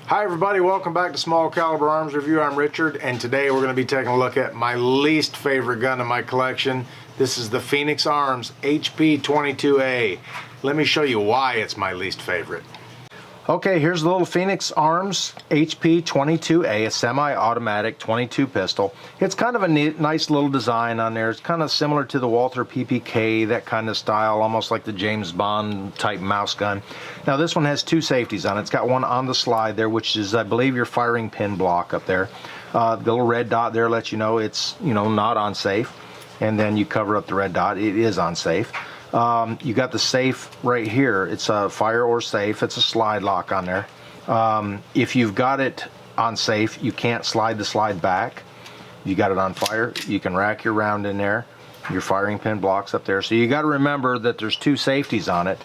Hi everybody, welcome back to Small Caliber Arms Review. I'm Richard, and today we're going to be taking a look at my least favorite gun in my collection. This is the Phoenix Arms HP22A. Let me show you why it's my least favorite. Okay, here's the little Phoenix Arms HP22A, a semi-automatic 22 pistol. It's kind of a nice little design on there. It's kind of similar to the Walther PPK, that kind of style, almost like the James Bond type mouse gun. Now this one has two safeties on it. It's got one on the slide there, which is, I believe, your firing pin block up there. The little red dot there lets you know it's, not unsafe. And then you cover up the red dot. It is unsafe. You got the safe right here. It's a fire or safe. It's a slide lock on there. If you've got it on safe, you can't slide the slide back. You got it on fire, you can rack your round in there. Your firing pin blocks up there. So you got to remember that there's two safeties on it.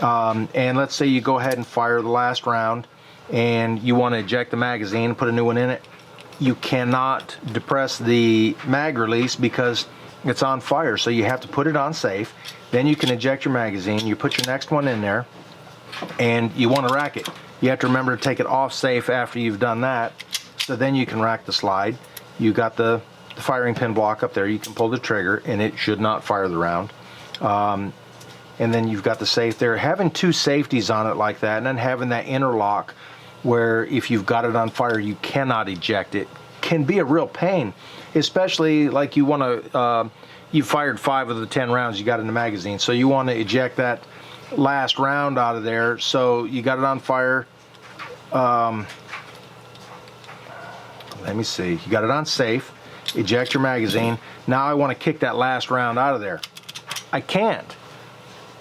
And let's say you go ahead and fire the last round and you want to eject the magazine and put a new one in it. You cannot depress the mag release because it's on fire, so you have to put it on safe. Then you can eject your magazine, you put your next one in there, and you want to rack it. You have to remember to take it off safe after you've done that, so then you can rack the slide. You got the firing pin block up there, you can pull the trigger, and it should not fire the round. And then you've got the safe there. Having two safeties on it like that, and then having that interlock where if you've got it on fire, you cannot eject it, can be a real pain, especially like you want to, you fired 5 of the 10 rounds you got in the magazine, so you want to eject that last round out of there. So you got it on fire. Let me see, you got it on safe, eject your magazine. Now I want to kick that last round out of there. I can't,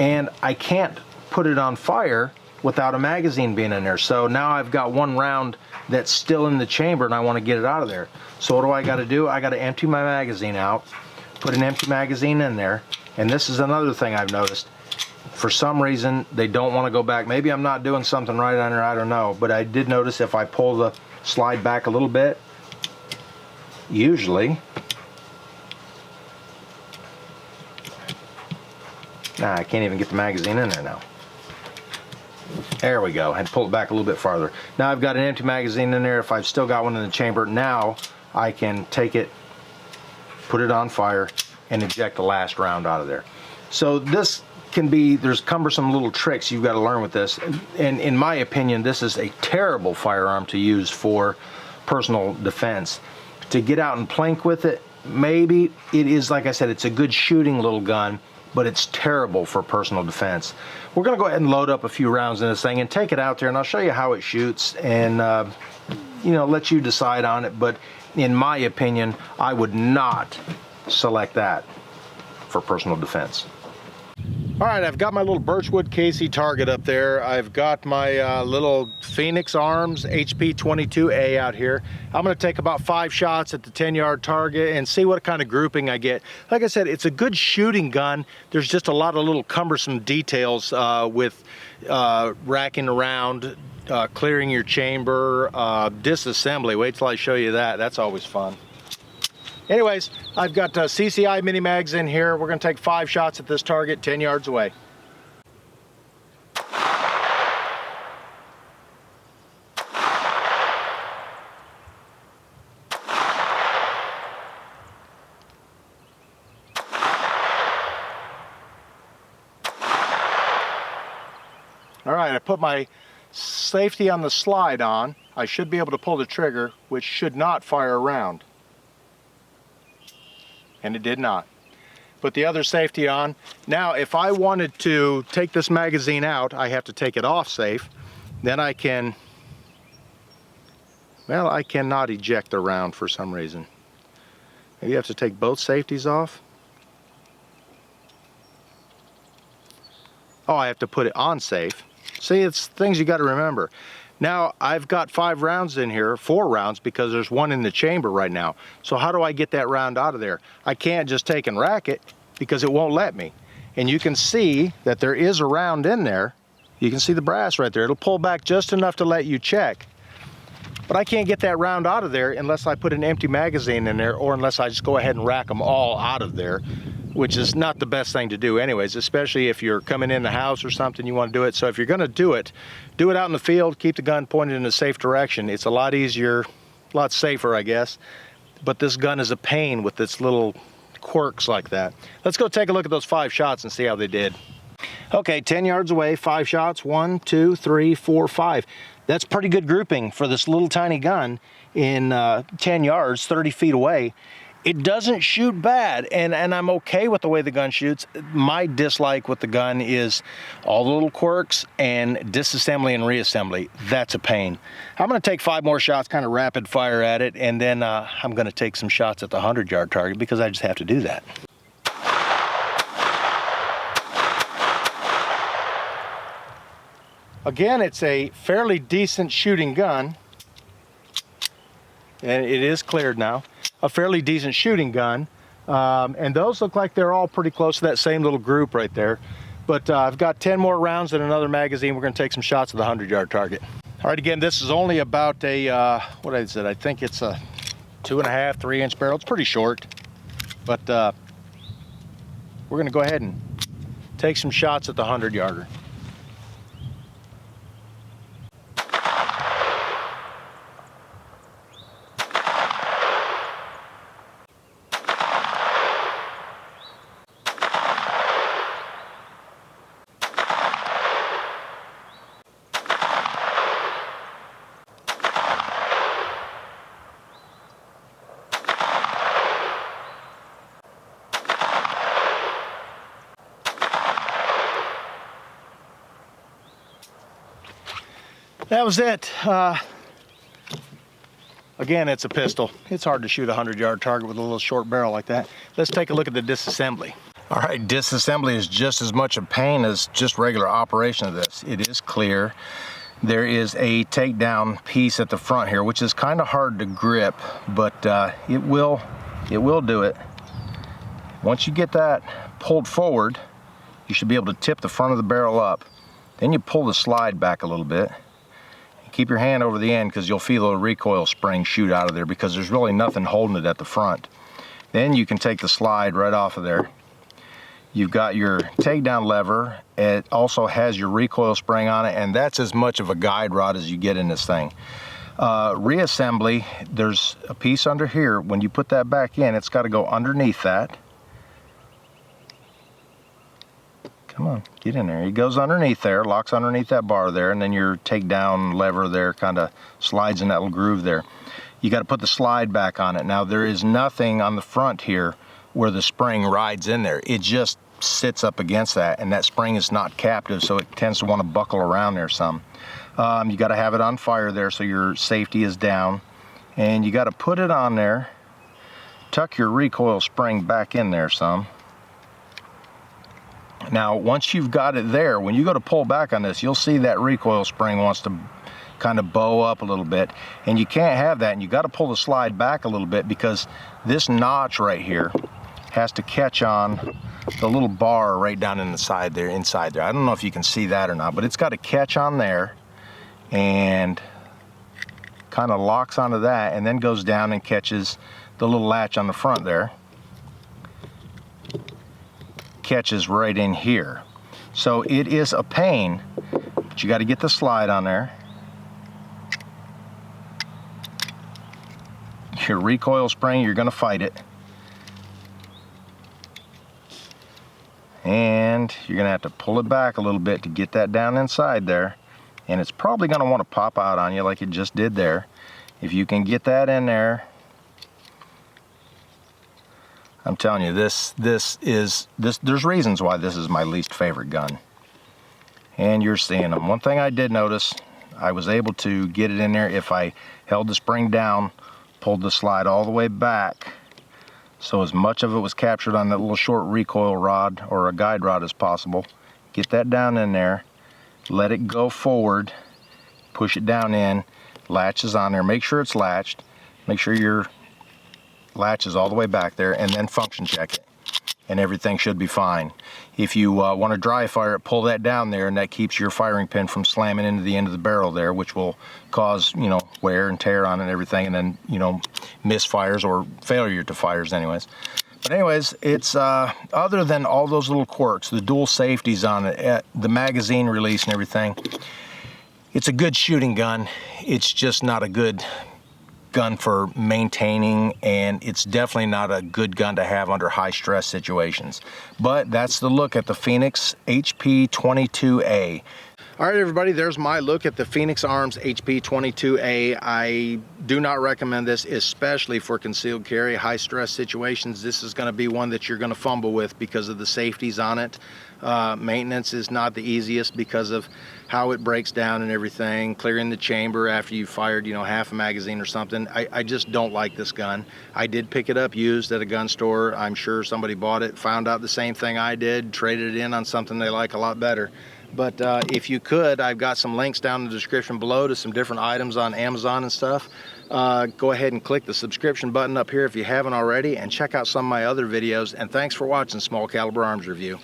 and I can't put it on fire without a magazine being in there. So now I've got one round that's still in the chamber and I want to get it out of there. So what do I got to do? I got to empty my magazine out, put an empty magazine in there. And this is another thing I've noticed. For some reason, they don't want to go back. Maybe I'm not doing something right on there, I don't know. But I did notice if I pull the slide back a little bit, usually, I can't even get the magazine in there now. There we go. I had to pull it back a little bit farther. Now I've got an empty magazine in there. If I've still got one in the chamber, now I can take it, put it on fire, and eject the last round out of there. So this can be, there's cumbersome little tricks you've got to learn with this. And in my opinion, this is a terrible firearm to use for personal defense. To get out and plank with it, maybe it is, like I said, it's a good shooting little gun, but it's terrible for personal defense. We're going to go ahead and load up a few rounds in this thing and take it out there, and I'll show you how it shoots and let you decide on it. But in my opinion, I would not select that for personal defense. All right, I've got my little Birchwood Casey target up there. I've got my little Phoenix Arms HP22A out here. I'm going to take about 5 shots at the 10-yard target and see what kind of grouping I get. Like I said, it's a good shooting gun. There's just a lot of little cumbersome details with racking around, clearing your chamber, disassembly. Wait till I show you that. That's always fun. Anyways, I've got CCI mini mags in here. We're going to take 5 shots at this target 10 yards away. All right, I put my safety on the slide on. I should be able to pull the trigger, which should not fire a round. And it did not. Put the other safety on. Now if I wanted to take this magazine out, I have to take it off safe. Then I can, well, I cannot eject the round for some reason. Maybe you have to take both safeties off. Oh, I have to put it on safe. See, it's things you got to remember. Now I've got 5 rounds in here, 4 rounds, because there's one in the chamber right now. So how do I get that round out of there? I can't just take and rack it because it won't let me. And you can see that there is a round in there. You can see the brass right there. It'll pull back just enough to let you check. But I can't get that round out of there unless I put an empty magazine in there, or unless I just go ahead and rack them all out of there, which is not the best thing to do anyways, especially if you're coming in the house or something, you want to do it. So if you're going to do it out in the field, keep the gun pointed in a safe direction. It's a lot easier, a lot safer, I guess. But this gun is a pain with its little quirks like that. Let's go take a look at those 5 shots and see how they did. Okay, 10 yards away, 5 shots, 1, 2, 3, 4, 5. That's pretty good grouping for this little tiny gun in 10 yards, 30 feet away. It doesn't shoot bad, and I'm okay with the way the gun shoots. My dislike with the gun is all the little quirks and disassembly and reassembly. That's a pain. I'm gonna take 5 more shots, kind of rapid fire at it, and then I'm gonna take some shots at the 100-yard target because I just have to do that. Again, it's a fairly decent shooting gun, and it is cleared now. A fairly decent shooting gun, and those look like they're all pretty close to that same little group right there. But I've got 10 more rounds in another magazine. We're going to take some shots at the 100-yard target. All right, again, this is only about a what is it? I think it's a 2.5, 3-inch barrel. It's pretty short, but we're going to go ahead and take some shots at the 100-yarder. That was it. Again, it's a pistol. It's hard to shoot a 100-yard target with a little short barrel like that. Let's take a look at the disassembly. All right, disassembly is just as much a pain as just regular operation of this. It is clear. There is a takedown piece at the front here, which is kind of hard to grip, but it will do it. Once you get that pulled forward, you should be able to tip the front of the barrel up. Then you pull the slide back a little bit. Keep your hand over the end because you'll feel a recoil spring shoot out of there because there's really nothing holding it at the front. Then you can take the slide right off of there. You've got your takedown lever. It also has your recoil spring on it, and that's as much of a guide rod as you get in this thing. Reassembly, there's a piece under here. When you put that back in, it's got to go underneath that. Come on, get in there. It goes underneath there, locks underneath that bar there, and then your takedown lever there kind of slides in that little groove there. You got to put the slide back on it. Now, there is nothing on the front here where the spring rides in there. It just sits up against that, and that spring is not captive, so it tends to want to buckle around there some. You got to have it on fire there so your safety is down, and you got to put it on there. Tuck your recoil spring back in there some. Now, once you've got it there, when you go to pull back on this, you'll see that recoil spring wants to kind of bow up a little bit, and you can't have that, and you got to pull the slide back a little bit because this notch right here has to catch on the little bar right down in the side there, inside there. I don't know if you can see that or not, but it's got to catch on there and kind of locks onto that, and then goes down and catches the little latch on the front there. Catches right in here. So it is a pain, but you got to get the slide on there. Your recoil spring, you're going to fight it. And you're going to have to pull it back a little bit to get that down inside there. And it's probably going to want to pop out on you like it just did there. If you can get that in there, I'm telling you, there's reasons why this is my least favorite gun. And you're seeing them. One thing I did notice, I was able to get it in there if I held the spring down, pulled the slide all the way back, so as much of it was captured on that little short recoil rod or a guide rod as possible. Get that down in there, let it go forward, push it down in, latch is on there, make sure it's latched, make sure your latch is all the way back there, and then function check it. and everything should be fine. If you want to dry fire it, pull that down there, and that keeps your firing pin from slamming into the end of the barrel there, which will cause, you know, wear and tear on it and everything, and then, you know, misfires or failure to fires anyways. But anyways, it's other than all those little quirks, the dual safeties on it, the magazine release and everything, it's a good shooting gun. It's just not a good gun for maintaining, and it's definitely not a good gun to have under high stress situations. But that's the look at the Phoenix HP22A. All right, everybody, there's my look at the Phoenix Arms HP22A. I do not recommend this, especially for concealed carry, high stress situations. This is going to be one that you're going to fumble with because of the safeties on it. Maintenance is not the easiest because of how it breaks down and everything, clearing the chamber after you fired, you know, half a magazine or something. I just don't like this gun. I did pick it up used at a gun store. I'm sure somebody bought it, found out the same thing I did, traded it in on something they like a lot better. But if you could, I've got some links down in the description below to some different items on Amazon and stuff. Go ahead and click the subscription button up here if you haven't already, and check out some of my other videos. And thanks for watching Small Caliber Arms Review.